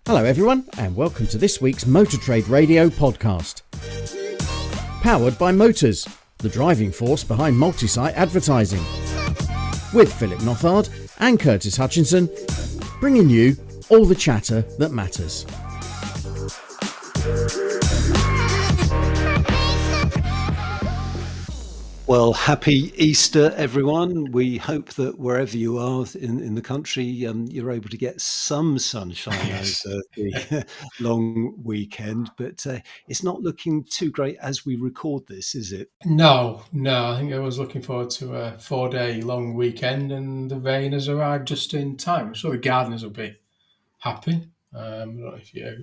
Hello everyone, and welcome to this week's Motor Trade Radio podcast. Powered by Motors, the driving force behind multi-site advertising. With Philip Nothard and Curtis Hutchinson, bringing you all the chatter that matters. Well, happy Easter, everyone. We hope that wherever you are in the country, you're able to get some sunshine over the long weekend. But it's not looking too great as we record this, is it? No. I think I was looking forward to a 4-day long weekend, and the rain has arrived just in time. I'm sure the gardeners will be happy. I don't know if you're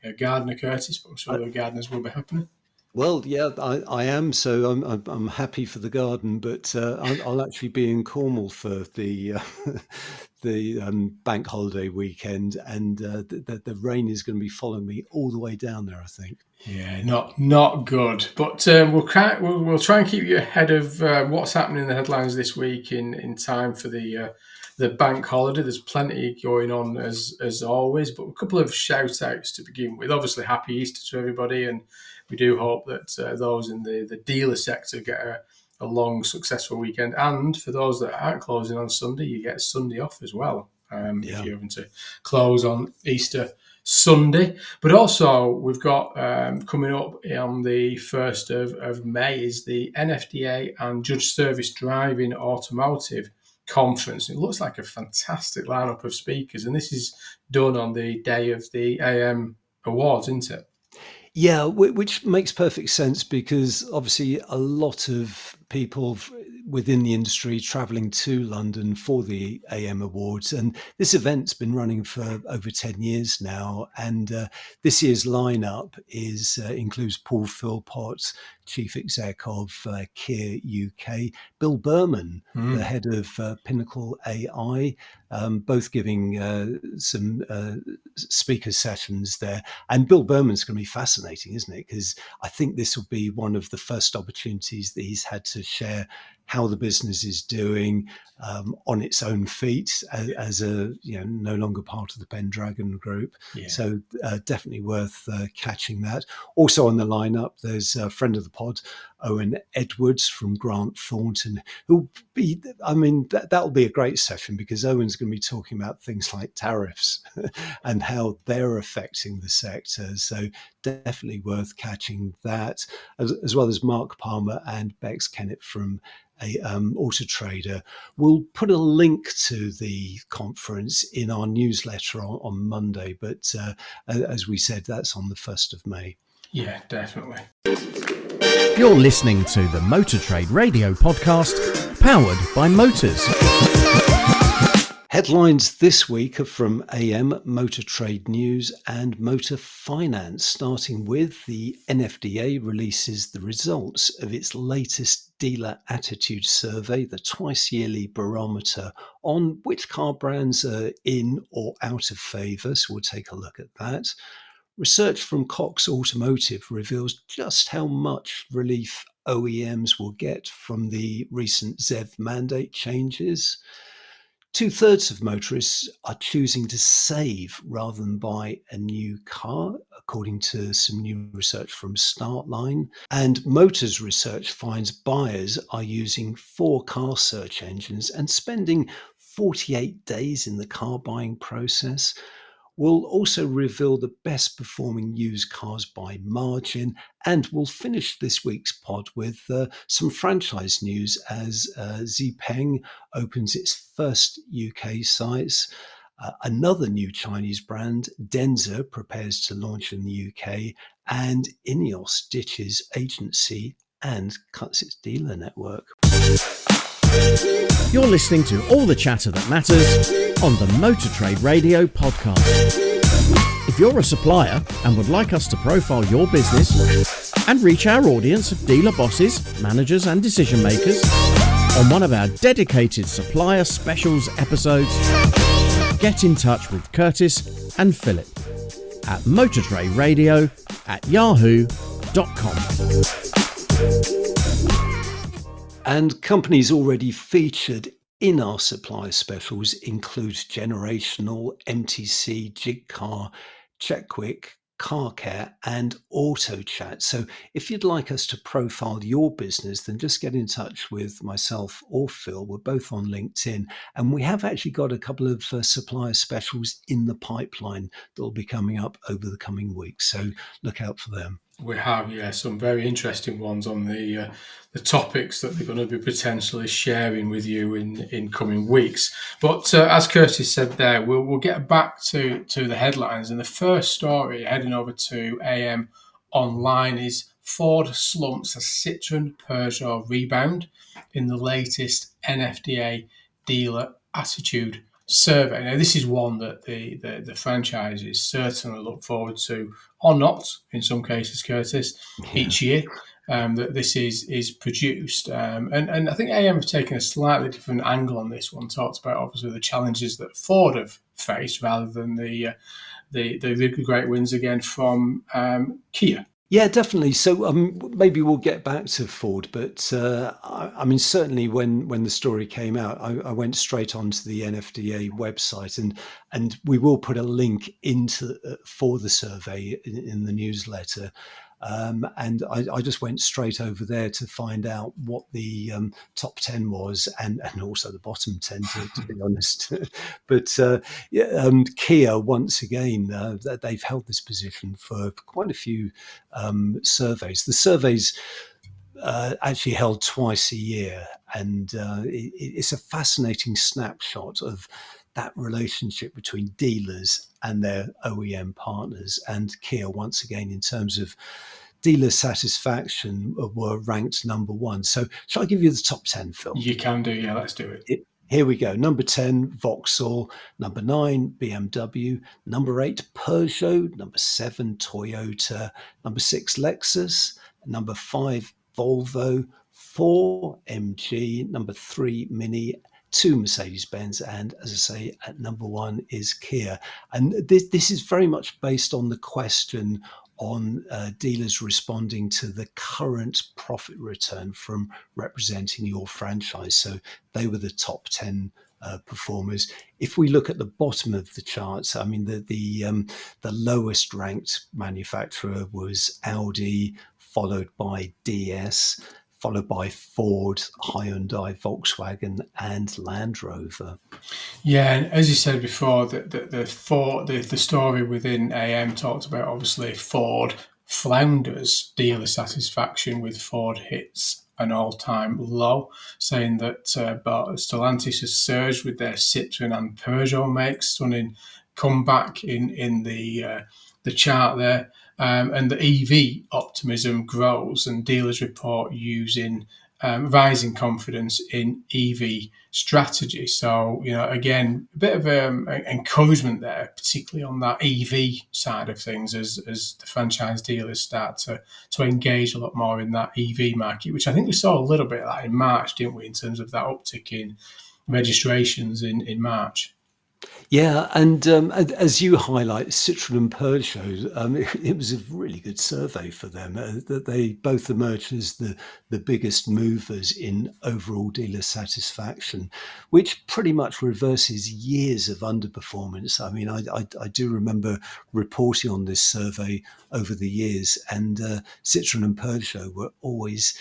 a gardener, Curtis, but I'm sure the gardeners will be happy. Well, yeah, I am. So I'm happy for the garden, but I'll actually be in Cornwall for the bank holiday weekend, and the rain is going to be following me all the way down there, I think. Yeah, not good. But we'll try and keep you ahead of what's happening in the headlines this week in time for the bank holiday. There's plenty going on as always, but a couple of shout outs to begin with. Obviously, happy Easter to everybody, and we do hope that those in the dealer sector get a long, successful weekend. And for those that aren't closing on Sunday, you get Sunday off as well, if you're having to close on Easter Sunday. But also, we've got coming up on the 1st of May is the NFDA and Judge Service Driving Automotive Conference. It looks like a fantastic lineup of speakers, and this is done on the day of the AM Awards, isn't it? Yeah, which makes perfect sense because obviously a lot of people within the industry travelling to London for the AM Awards, and this event's been running for over 10 years now, and this year's lineup includes Paul Philpott, Chief Exec of Kia UK, Bill Berman, the head of Pinnacle AI, both giving some speaker sessions there. And Bill Berman's going to be fascinating, isn't it? Because I think this will be one of the first opportunities that he's had to share how the business is doing on its own feet as a no longer part of the Pendragon Group. Yeah. So definitely worth catching that. Also on the lineup, there's a friend of the pod, Owen Edwards from Grant Thornton, who'll be, that'll be a great session because Owen's going to be talking about things like tariffs and how they're affecting the sector. So definitely worth catching that, as well as Mark Palmer and Bex Kennett from Auto Trader. We'll put a link to the conference in our newsletter on Monday, but as we said, that's on the 1st of May. Yeah, definitely. You're listening to the Motor Trade Radio podcast, powered by Motors. Headlines this week are from AM, Motor Trade News and Motor Finance, starting with the NFDA releases the results of its latest Dealer Attitude Survey, the twice-yearly barometer on which car brands are in or out of favour, so we'll take a look at that. Research from Cox Automotive reveals just how much relief OEMs will get from the recent ZEV mandate changes. 2/3 of motorists are choosing to save rather than buy a new car, according to some new research from Startline. And Motors research finds buyers are using 4 car search engines and spending 48 days in the car buying process. We'll also reveal the best performing used cars by margin, and we'll finish this week's pod with some franchise news as XPeng opens its first UK sites. Another new Chinese brand, Denza, prepares to launch in the UK, and Ineos ditches agency and cuts its dealer network. You're listening to all the chatter that matters on the Motor Trade Radio podcast. If you're a supplier and would like us to profile your business and reach our audience of dealer bosses, managers and decision makers on one of our dedicated supplier specials episodes, get in touch with Curtis and Philip at motortraderadio@yahoo.com. And companies already featured in our supplier specials include generational, MTC, Jig Car, Check Quick, Car Care, and Auto Chat. So if you'd like us to profile your business, then just get in touch with myself or Phil. We're both on LinkedIn, and we have actually got a couple of supplier specials in the pipeline that will be coming up over the coming weeks. So look out for them. We have, yeah, some very interesting ones on the topics that they're going to be potentially sharing with you in coming weeks. But as Curtis said there, we'll get back to the headlines. And the first story, heading over to AM Online, is Ford slumps as Citroen Peugeot rebound in the latest NFDA Dealer Attitude Survey. Now, this is one that the franchises certainly look forward to, or not, in some cases, Curtis, each year that this is produced. And I think AM have taken a slightly different angle on this one, talked about obviously the challenges that Ford have faced rather than the great wins again from Kia. Yeah, definitely. So maybe we'll get back to Ford, but I mean, certainly when the story came out, I went straight onto the NFDA website, and we will put a link into for the survey in the newsletter. And I just went straight over there to find out what the top 10 was, and also the bottom 10, to be honest. But Kia, once again, they've held this position for quite a few surveys. The surveys actually held twice a year, and it's a fascinating snapshot of that relationship between dealers and their OEM partners. And Kia, once again, in terms of dealer satisfaction, were ranked number one. So shall I give you the top 10, Phil? You can do, yeah, let's do it. Here we go. Number 10, Vauxhall. Number 9, BMW. Number 8, Peugeot. Number 7, Toyota. Number 6, Lexus. Number 5, Volvo. 4, MG. Number 3, Mini. 2, Mercedes-Benz, and as I say, at number 1 is Kia. And this is very much based on the question on dealers responding to the current profit return from representing your franchise. So they were the top 10 performers. If we look at the bottom of the charts, I mean, the lowest ranked manufacturer was Audi, followed by DS, followed by Ford, Hyundai, Volkswagen, and Land Rover. Yeah, and as you said before, the story within AM talked about obviously Ford flounders dealer satisfaction, with Ford hits an all-time low, saying that Stellantis has surged with their Citroen and Peugeot makes, stunning comeback in the chart there. And the EV optimism grows, and dealers report using rising confidence in EV strategy. So, again, a bit of encouragement there, particularly on that EV side of things, as the franchise dealers start to engage a lot more in that EV market, which I think we saw a little bit of that in March, didn't we, in terms of that uptick in registrations in March. Yeah, and as you highlight, Citroen and Peugeot, it was a really good survey for them. That they both emerged as the biggest movers in overall dealer satisfaction, which pretty much reverses years of underperformance. I mean, I do remember reporting on this survey over the years, and Citroen and Peugeot were always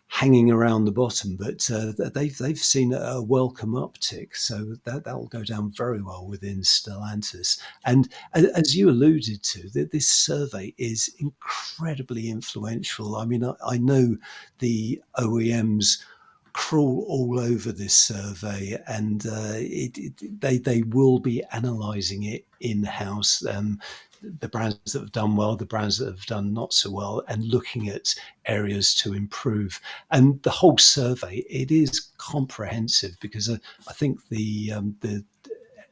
hanging around the bottom, but they've seen a welcome uptick, so that'll go down very well within Stellantis. And as you alluded to, this survey is incredibly influential. I mean, I know the OEMs crawl all over this survey, and they will be analysing it in-house. The brands that have done well, the brands that have done not so well, and looking at areas to improve. And the whole survey, it is comprehensive, because I think the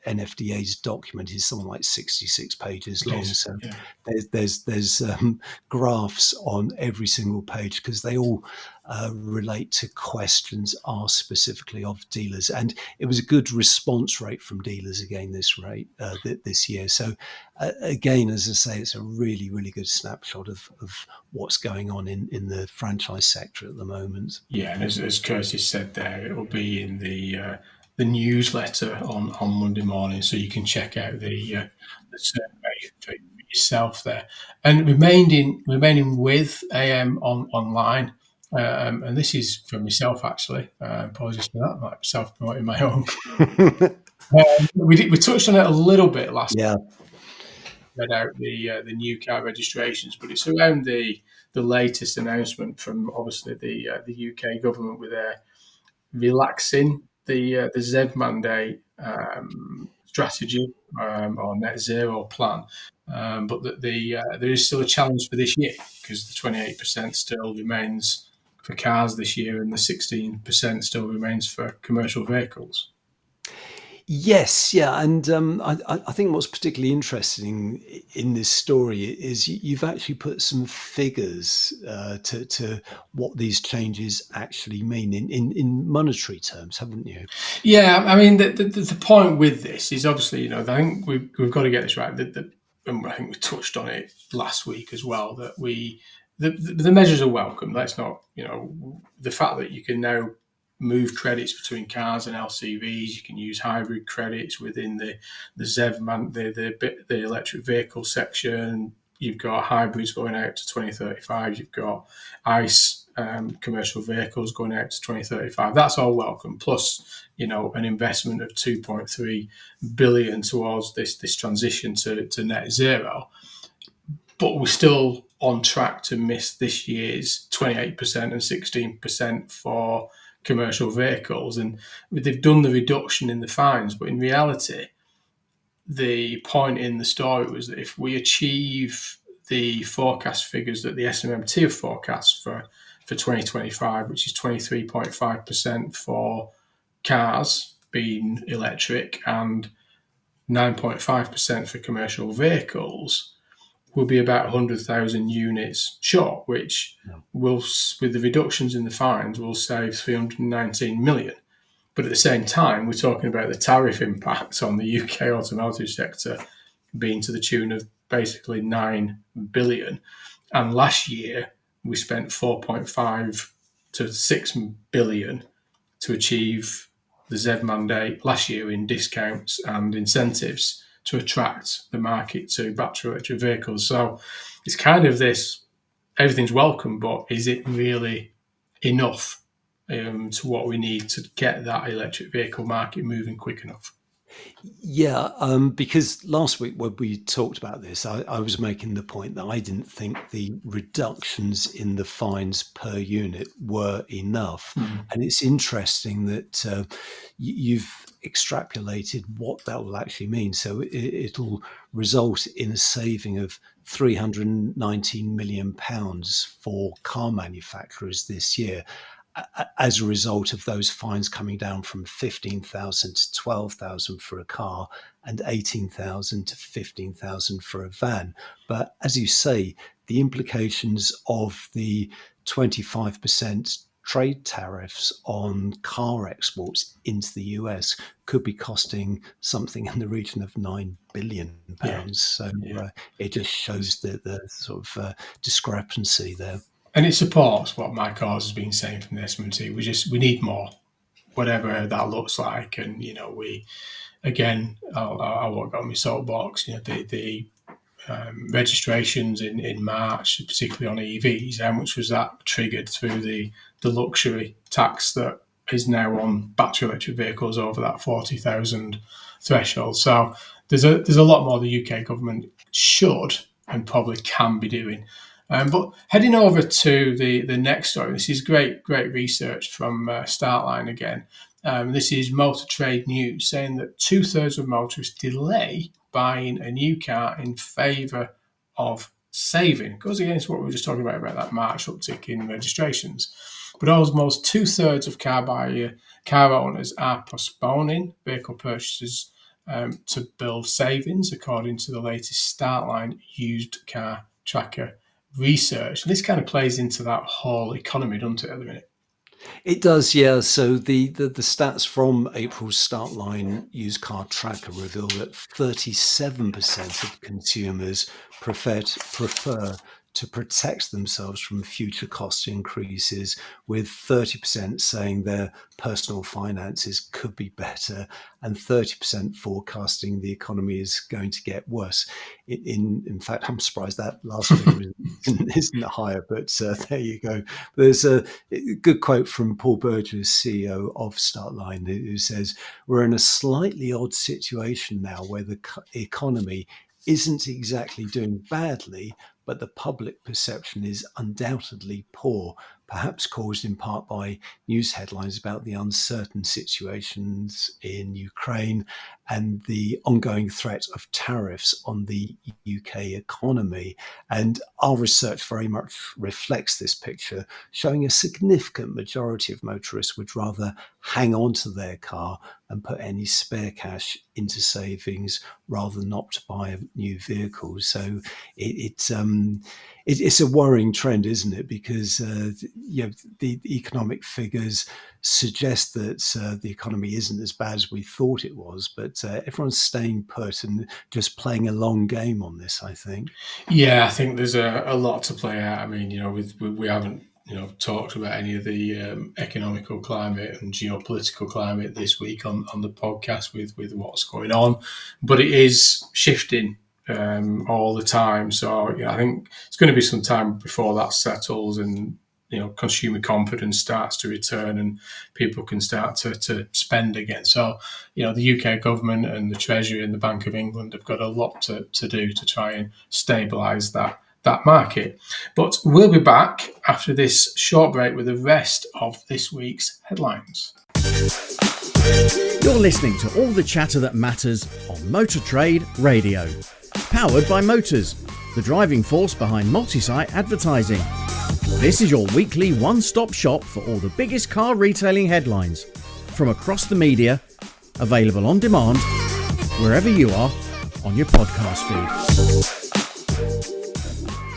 NFDA's document is something like 66 pages long. So yeah. there's graphs on every single page, because they all relate to questions asked specifically of dealers. And it was a good response rate from dealers again this year. So again, as I say, it's a really, really good snapshot of what's going on in the franchise sector at the moment. Yeah, and as Curtis said there, it will be in the newsletter on Monday morning, so you can check out the survey for yourself there. And remaining with AM online. And this is for myself, actually. Apologies for that. I'm like self-promoting my own. We touched on it a little bit last. Yeah. Read out the new car registrations, but it's around the latest announcement from obviously the UK government with their relaxing the ZEV mandate strategy or net zero plan. But there is still a challenge for this year because the 28% still remains for cars this year and the 16% still remains for commercial vehicles. Yes, yeah, and I think what's particularly interesting in this story is you've actually put some figures to what these changes actually mean in monetary terms, haven't you? Yeah, I mean the point with this is obviously I think we've got to get this right. And I think we touched on it last week as well that the measures are welcome. Let's not the fact that you can now move credits between cars and LCVs. You can use hybrid credits within the ZEV the electric vehicle section. You've got hybrids going out to 2035. You've got ICE commercial vehicles going out to 2035. That's all welcome. Plus, an investment of 2.3 billion towards this transition to net zero. But we're still on track to miss this year's 28% and 16% for commercial vehicles. And they've done the reduction in the fines, but in reality, the point in the story was that if we achieve the forecast figures that the SMMT have forecast for 2025, which is 23.5% for cars being electric and 9.5% for commercial vehicles, will be about 100,000 units short, which will, with the reductions in the fines, will save 319 million. But at the same time, we're talking about the tariff impact on the UK automotive sector being to the tune of basically 9 billion. And last year, we spent 4.5 to 6 billion to achieve the ZEV mandate last year in discounts and incentives to attract the market to battery electric vehicles. So it's kind of this, everything's welcome, but is it really enough to what we need to get that electric vehicle market moving quick enough? Yeah, because last week when we talked about this, I was making the point that I didn't think the reductions in the fines per unit were enough. And it's interesting that you've extrapolated what that will actually mean. So it'll result in a saving of £319 million for car manufacturers this year, as a result of those fines coming down from 15,000 to 12,000 for a car and 18,000 to 15,000 for a van. But as you say, the implications of the 25% trade tariffs on car exports into the US could be costing something in the region of £9 billion. So it just shows the sort of discrepancy there. And it supports what my cause has been saying from the SMT. We need more, whatever that looks like. And, I won't go on my soapbox, the registrations in March, particularly on EVs, how much was that triggered through the luxury tax that is now on battery electric vehicles over that 40,000 threshold. So there's a lot more the UK government should and probably can be doing. But heading over to the next story, this is great research from Startline again. This is Motor Trade News saying that 2/3 of motorists delay buying a new car in favour of saving. It goes against what we were just talking about that March uptick in registrations. But almost 2/3 of car owners are postponing vehicle purchases to build savings, according to the latest Startline used car tracker research. And this kind of plays into that whole economy, doesn't it, at the minute? It does, yeah. So the stats from April's Startline used car tracker reveal that 37% of consumers prefer to protect themselves from future cost increases, with 30% saying their personal finances could be better and 30% forecasting the economy is going to get worse. In fact, I'm surprised that last figure isn't higher, but there you go. There's a good quote from Paul Burgess, CEO of Startline, who says, "We're in a slightly odd situation now where the economy isn't exactly doing badly, but the public perception is undoubtedly poor, perhaps caused in part by news headlines about the uncertain situations in Ukraine and the ongoing threat of tariffs on the UK economy." And our research very much reflects this picture, showing a significant majority of motorists would rather hang on to their car and put any spare cash into savings rather than opt to buy new vehicles. So it's a worrying trend, isn't it? Because the economic figures suggest that the economy isn't as bad as we thought it was, but everyone's staying put and just playing a long game on this, I think. Yeah, I think there's a lot to play out. I mean, we haven't talked about any of the economical climate and geopolitical climate this week on the podcast with what's going on, but it is shifting all the time. So I think it's going to be some time before that settles and consumer confidence starts to return and people can start to spend again. So the UK government and the Treasury and the Bank of England have got a lot to do to try and stabilise that market. But we'll be back after this short break with the rest of this week's headlines. You're listening to all the chatter that matters on Motor Trade Radio. Powered by Motors, the driving force behind multi-site advertising. This is your weekly one-stop shop for all the biggest car retailing headlines from across the media, available on demand wherever you are on your podcast feed.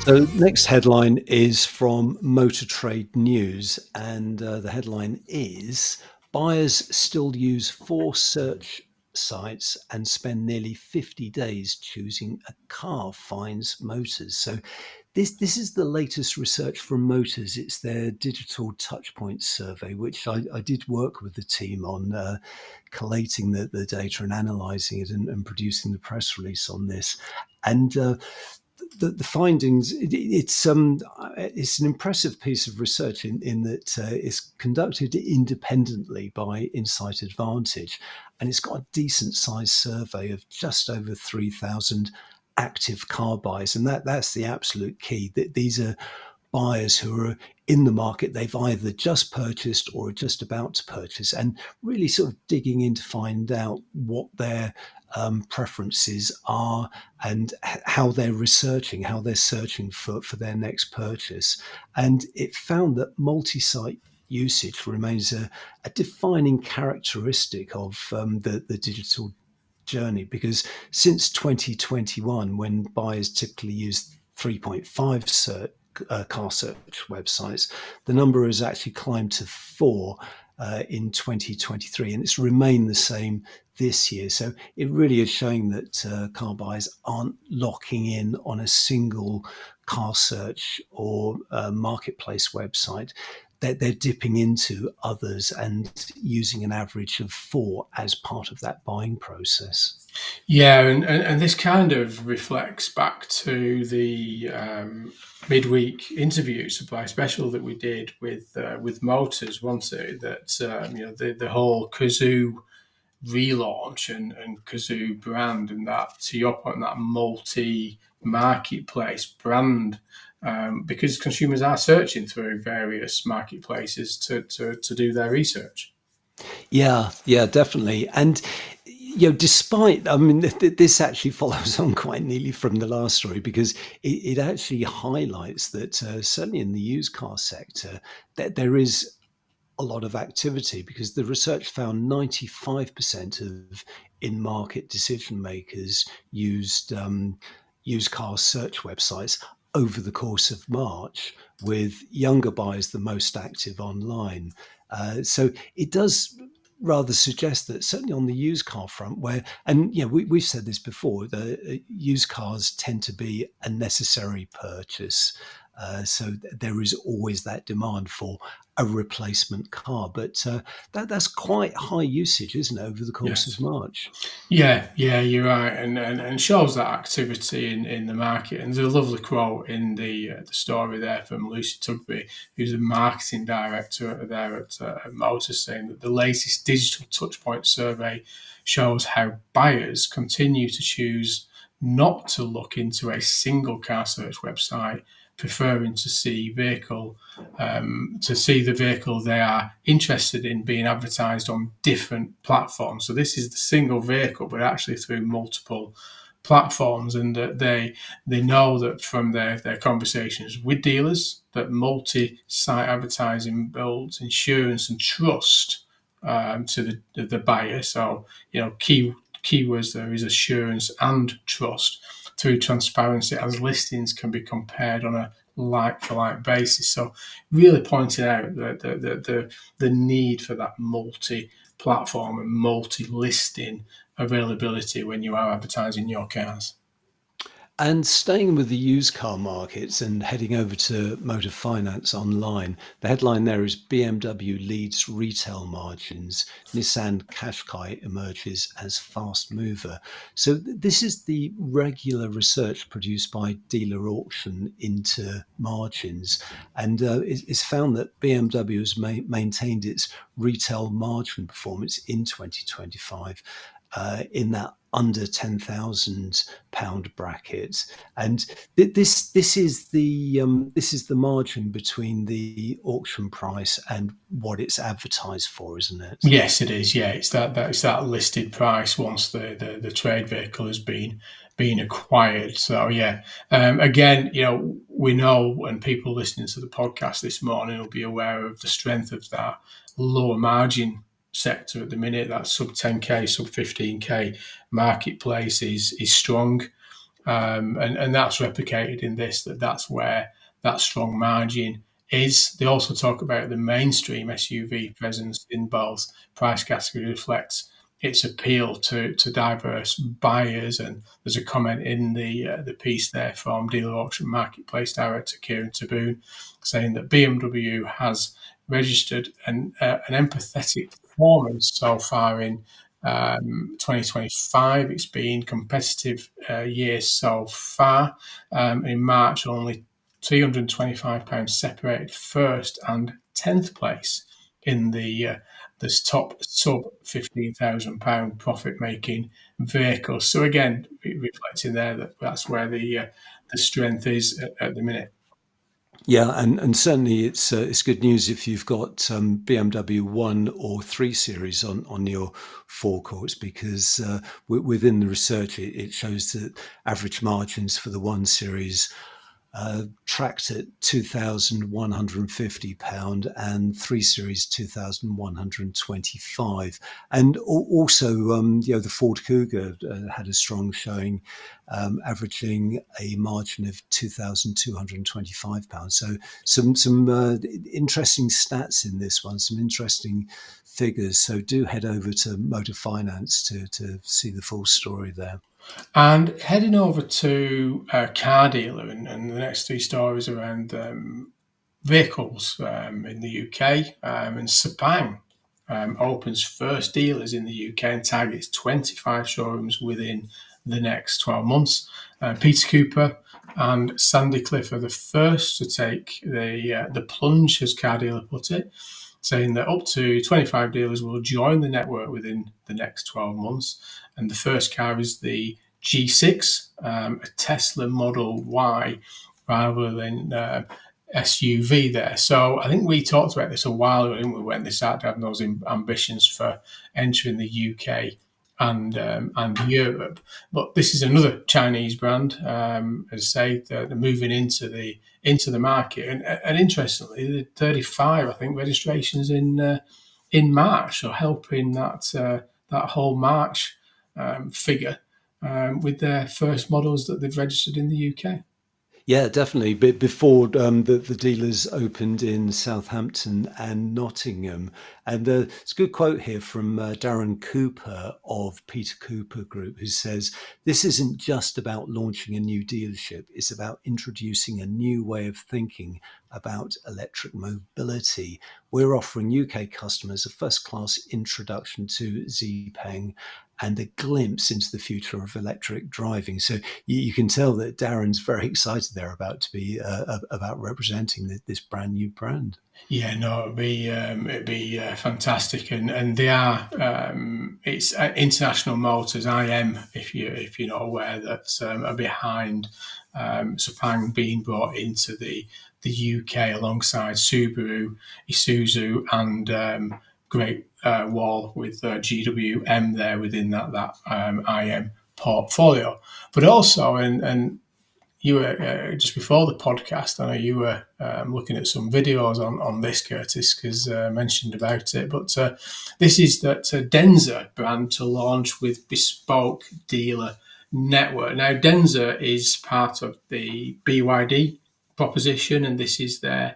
So next headline is from Motor Trade News, and the headline is: buyers still use 4 search sites and spend nearly 50 days choosing a car, finds Motors. So this is the latest research from Motors. It's their digital touchpoint survey, which I did work with the team on collating the data and analysing it and producing the press release on this. And the findings, it's an impressive piece of research in that it's conducted independently by Insight Advantage, and it's got a decent sized survey of just over 3,000 active car buyers, and that's the absolute key. That these are buyers who are in the market. They've either just purchased or are just about to purchase, and really sort of digging in to find out what their preferences are and how they're searching for their next purchase. And it found that multi-site usage remains a defining characteristic of the digital journey, because since 2021, when buyers typically use 3.5 car search websites, the number has actually climbed to 4 in 2023, and it's remained the same this year. So it really is showing that car buyers aren't locking in on a single car search or marketplace website. They're dipping into others and using an average of 4 as part of that buying process. Yeah, and this kind of reflects back to the midweek interview supply special that we did with Motors, wasn't it? That the whole Kazoo relaunch and Kazoo brand, and that, to your point, that multi-marketplace brand, because consumers are searching through various marketplaces to do their research. Yeah, definitely. And despite, this actually follows on quite neatly from the last story, because it actually highlights that certainly in the used car sector, that there is a lot of activity, because the research found 95% of in-market decision makers used used car search websites over the course of March, with younger buyers the most active online. So it does rather suggest that certainly on the used car front, and we've said this before, the used cars tend to be a necessary purchase. So there is always that demand for a replacement car, but that's quite high usage, isn't it, over the course of Yes. March? Yeah, you're right, and shows that activity in the market. And there's a lovely quote in the story there from Lucy Tugby, who's a marketing director there at Motors, saying that the latest digital touchpoint survey shows how buyers continue to choose not to look into a single car search website, preferring to see the vehicle they are interested in being advertised on different platforms. So this is the single vehicle, but actually through multiple platforms, and that they know that from their conversations with dealers that multi-site advertising builds insurance and trust to the buyer. So keywords there is assurance and trust through transparency, as listings can be compared on a like for like basis. So really pointing out the need for that multi-platform and multi-listing availability when you are advertising your cars. And staying with the used car markets and heading over to motor finance online, the headline there is BMW leads retail margins, Nissan Qashqai emerges as fast mover. So this is the regular research produced by Dealer Auction into margins, and it's found that BMW has maintained its retail margin performance in 2025 in that under £10,000 bracket, and this is the margin between the auction price and what it's advertised for, isn't it? Yes, it is. Yeah, it's that listed price once the trade vehicle has been acquired. So yeah, again, we know, and people listening to the podcast this morning will be aware of the strength of that lower margin sector at the minute. That sub 10k, sub 15k marketplace is strong, and that's replicated in that's where that strong margin is. They also talk about the mainstream SUV presence in both price categories reflects its appeal to diverse buyers. And there's a comment in the piece there from Dealer Auction Marketplace Director Kieran Taboon saying that BMW has registered an empathetic performance so far in 2025. It's been competitive year so far. In March, only £325 separated first and 10th place in the this top sub £15,000 profit making vehicles. So again, reflecting there that's where the strength is at the minute. Yeah, and certainly it's good news if you've got BMW 1 or 3 Series on your forecourts, because within the research it shows that average margins for the 1 Series tracked at £2,150 and 3 Series £2,125, and also the Ford Cougar had a strong showing, averaging a margin of £2,225. So some interesting stats in this one, some interesting figures. So do head over to Motor Finance to see the full story there. And heading over to a car dealer, and the next three stories around vehicles in the UK, and XPeng opens first dealers in the UK and targets 25 showrooms within the next 12 months. Peter Cooper and Sandy Cliff are the first to take the plunge, as car dealer put it, saying that up to 25 dealers will join the network within the next 12 months. And the first car is the G6, a Tesla Model Y rather than SUV there. So I think we talked about this a while ago, didn't we, when they started having those ambitions for entering the UK and Europe. But this is another Chinese brand, as I say, they're moving into the market. And interestingly, 35, I think, registrations in March, so helping that whole March figure with their first models that they've registered in the UK. Yeah, definitely. But before the dealers opened in Southampton and Nottingham, and it's a good quote here from Darren Cooper of Peter Cooper Group, who says, "This isn't just about launching a new dealership; it's about introducing a new way of thinking about electric mobility. We're offering UK customers a first-class introduction to XPeng and a glimpse into the future of electric driving." So you can tell that Darren's very excited there about representing this brand new brand. Yeah, no, it'd be fantastic, and they are. It's International Motors (IM), if you're not aware, that are behind Sepang being brought into the UK alongside Subaru, Isuzu, and Great Wall with GWM there within that IM portfolio, but also and you were just before the podcast. I know you were looking at some videos on this, Curtis, because mentioned about it. But this is that Denza brand to launch with bespoke dealer network. Now, Denza is part of the BYD proposition, and this is their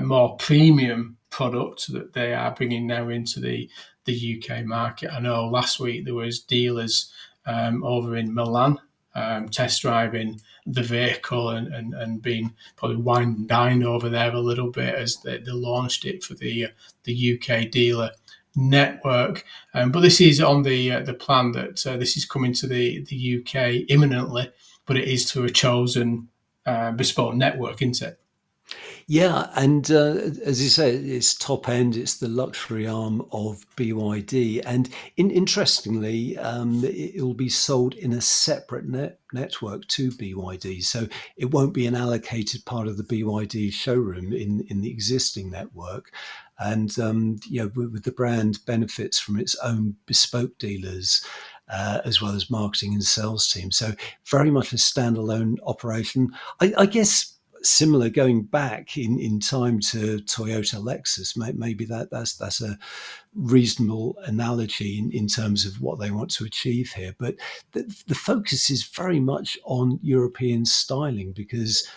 more premium product that they are bringing now into the UK market. I know last week there was dealers over in Milan test driving the vehicle and being probably wined and dined over there a little bit as they launched it for the UK dealer network. But this is on the plan that this is coming to the UK imminently, but it is through a chosen bespoke network, isn't it? Yeah, and as you say, it's top end. It's the luxury arm of BYD, and interestingly, it will be sold in a separate network to BYD. So it won't be an allocated part of the BYD showroom in the existing network. And with the brand benefits from its own bespoke dealers. As well as marketing and sales team. So very much a standalone operation. I guess similar going back in time to Toyota Lexus, maybe that's a reasonable analogy in terms of what they want to achieve here. But the focus is very much on European styling because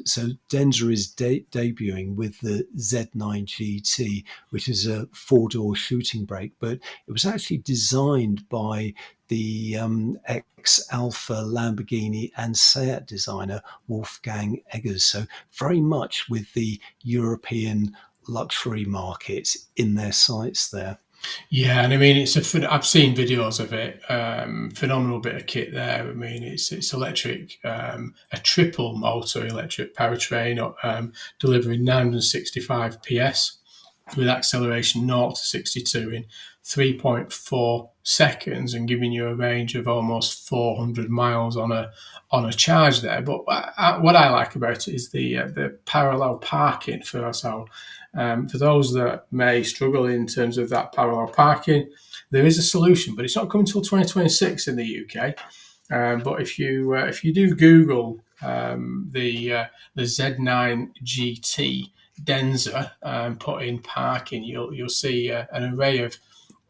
so Denza is debuting with the Z9 GT, which is a four-door shooting brake, but it was actually designed by the ex-Alfa Lamborghini and Seat designer Wolfgang Eggers. So very much with the European luxury market in their sights there. Yeah, and I mean I've seen videos of it. Phenomenal bit of kit there. I mean it's electric, a triple motor electric powertrain, delivering 965 PS with acceleration 0 to 62 in 3.4 seconds and giving you a range of almost 400 miles on a charge there. But what I like about it is the parallel parking for us. For those that may struggle in terms of that parallel parking, there is a solution, but it's not coming until 2026 in the UK. But if you do Google the Z9 GT Denza and put in parking, you'll see an array of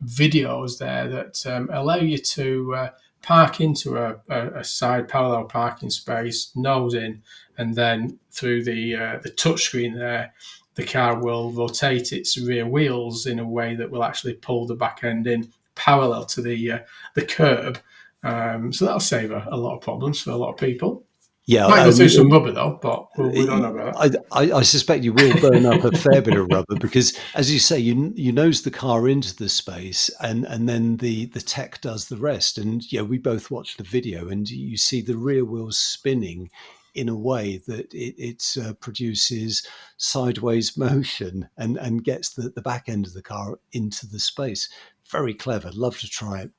videos there that allow you to park into a side parallel parking space, nose in, and then through the touchscreen there, the car will rotate its rear wheels in a way that will actually pull the back end in parallel to the curb. So that'll save a lot of problems for a lot of people. Yeah, Might go through some rubber though, but we don't know about that. I suspect you will burn up a fair bit of rubber because, as you say, you nose the car into the space, and then the tech does the rest. And we both watched the video, and you see the rear wheels spinning in a way that it produces sideways motion and gets the back end of the car into the space. Very clever. Love to try it.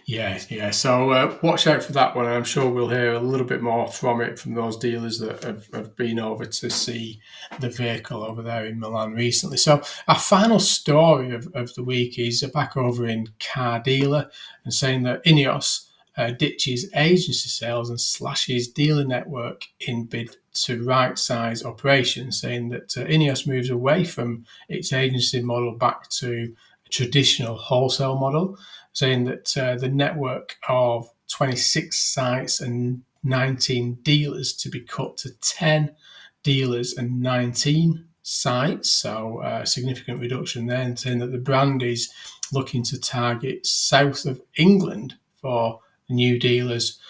Yeah. So watch out for that one. I'm sure we'll hear a little bit more from those dealers that have been over to see the vehicle over there in Milan recently. So our final story of the week is back over in Car Dealer and saying that Ineos ditches agency sales and slashes dealer network in bid to right-size operations, saying that Ineos moves away from its agency model back to a traditional wholesale model, saying that the network of 26 sites and 19 dealers to be cut to 10 dealers and 19 sites. So a significant reduction there, and saying that the brand is looking to target south of England for new dealers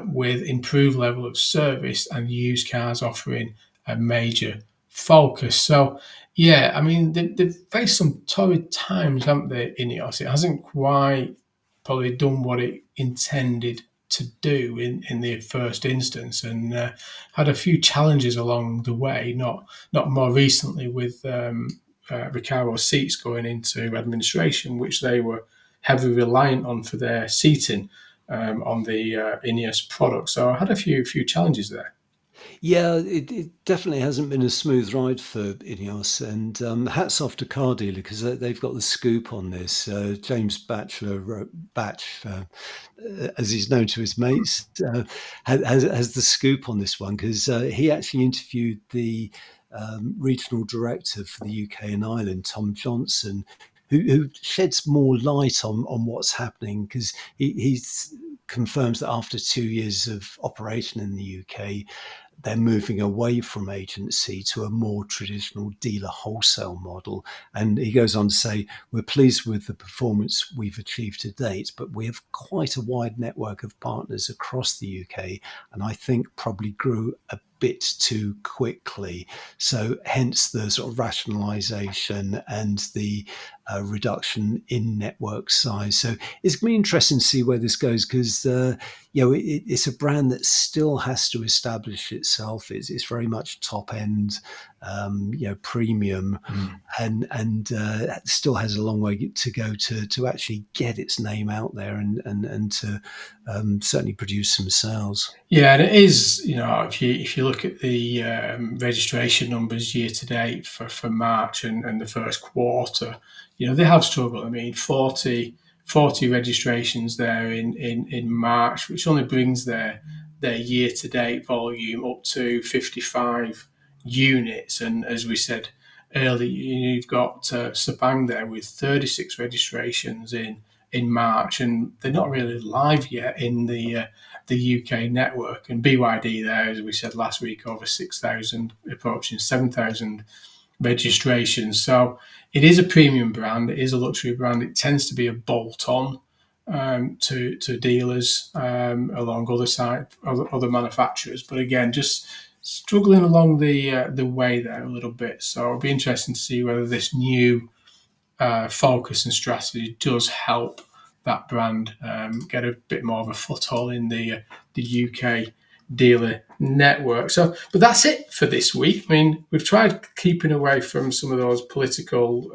with improved level of service and used cars offering a major focus. So yeah, I mean, they've faced some torrid times, haven't they, Ineos? It hasn't quite probably done what it intended to do in the first instance, and had a few challenges along the way, not more recently with Ricardo seats going into administration, which they were heavily reliant on for their seating on the Ineos product. So I had a few challenges there. Yeah, it definitely hasn't been a smooth ride for Ineos, and hats off to car dealer because they've got the scoop on this. James Batch, as he's known to his mates, has the scoop on this one because he actually interviewed the regional director for the UK and Ireland, Tom Johnson, who sheds more light on what's happening because he's confirms that after 2 years of operation in the UK, they're moving away from agency to a more traditional dealer wholesale model. And he goes on to say, we're pleased with the performance we've achieved to date, but we have quite a wide network of partners across the UK, and I think probably grew a bit too quickly. So hence the sort of rationalization and the reduction in network size. So it's going to be interesting to see where this goes because it's a brand that still has to establish itself. It's very much top end, premium, and still has a long way to go to actually get its name out there and to certainly produce some sales. Yeah, and it is, if you look at the registration numbers year to date for March and the first quarter, they have struggled. I mean, 40 registrations there in March, which only brings their year to date volume up to 55 units. And as we said earlier, you've got XPeng there with 36 registrations in March, and they're not really live yet in the UK network. And BYD there, as we said last week, over 6,000, approaching 7,000 registrations. So it is a premium brand. It is a luxury brand. It tends to be a bolt-on to dealers along other manufacturers. But again, just struggling along the way there a little bit. So it'll be interesting to see whether this new focus and strategy does help that brand get a bit more of a foothold in the UK dealer network. So, but that's it for this week. I mean, we've tried keeping away from some of those political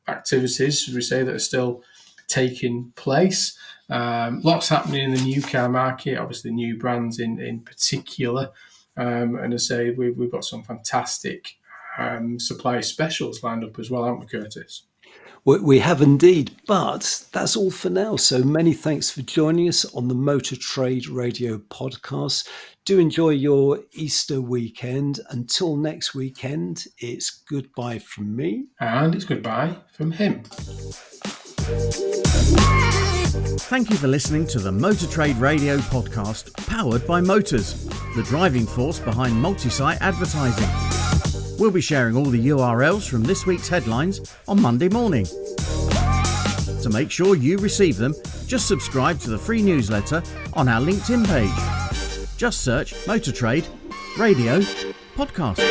activities, should we say, that are still taking place. Lots happening in the new car market, obviously new brands in particular. And as I say, we've got some fantastic supply specials lined up as well, haven't we, Curtis? We have indeed, but that's all for now. So many thanks for joining us on the Motor Trade Radio podcast. Do enjoy your Easter weekend. Until next weekend, it's goodbye from me. And it's goodbye from him. Thank you for listening to the Motor Trade Radio podcast, powered by Motors, the driving force behind multi-site advertising. We'll be sharing all the URLs from this week's headlines on Monday morning. To make sure you receive them, just subscribe to the free newsletter on our LinkedIn page. Just search Motor Trade Radio Podcast.